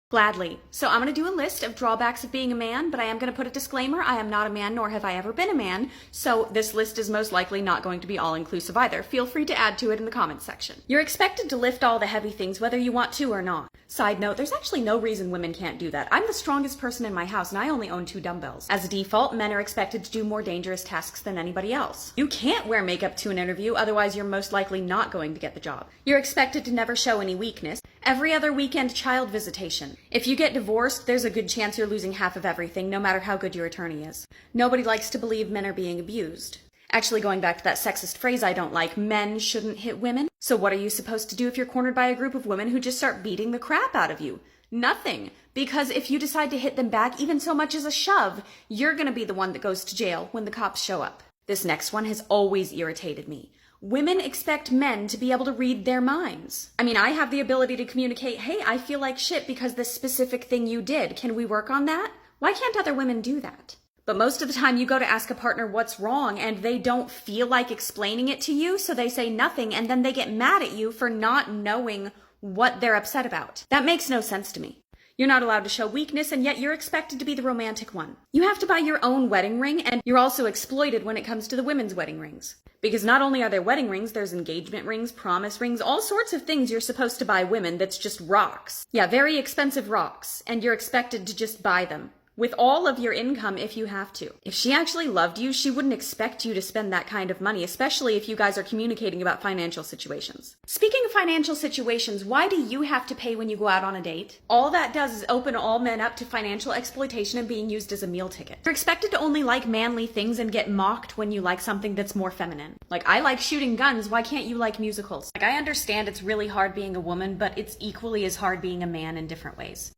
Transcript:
Gladly. So I'm going to do a list of drawbacks of being a man, but I am going to put a disclaimer. I am not a man, nor have I ever been a man, so this list is most likely not going to be all-inclusive either. Feel free to add to it in the comments section. You're expected to lift all the heavy things whether you want to or not. Side note, there's actually no reason women can't do that. I'm the strongest person in my house and I only own 2 dumbbells. As a default, men are expected to do more dangerous tasks than anybody else. You can't wear makeup to an interview, otherwise you're most likely not going to get the job. You're expected to never show any weakness. Every other weekend child visitation. If you get divorced, there's a good chance you're losing half of everything, no matter how good your attorney is. Nobody likes to believe men are being abused. Actually, going back to that sexist phrase I don't like, men shouldn't hit women. So what are you supposed to do if you're cornered by a group of women who just start beating the crap out of you? Nothing. Because if you decide to hit them back even so much as a shove, you're gonna be the one that goes to jail when the cops show up. This next one has always irritated me. Women expect men to be able to read their minds. I mean, I have the ability to communicate, hey, I feel like shit because this specific thing you did. Can we work on that? Why can't other women do that? But most of the time you go to ask a partner what's wrong and they don't feel like explaining it to you, so they say nothing and then they get mad at you for not knowing what they're upset about. That makes no sense to me. You're not allowed to show weakness, and yet you're expected to be the romantic one. You have to buy your own wedding ring, and you're also exploited when it comes to the women's wedding rings. Because not only are there wedding rings, there's engagement rings, promise rings, all sorts of things you're supposed to buy women that's just rocks. Yeah, very expensive rocks, and you're expected to just buy them. With all of your income if you have to. If she actually loved you, she wouldn't expect you to spend that kind of money, especially if you guys are communicating about financial situations. Speaking of financial situations, why do you have to pay when you go out on a date? All that does is open all men up to financial exploitation and being used as a meal ticket. You're expected to only like manly things and get mocked when you like something that's more feminine. Like, I like shooting guns, why can't you like musicals? Like, I understand it's really hard being a woman, but it's equally as hard being a man in different ways.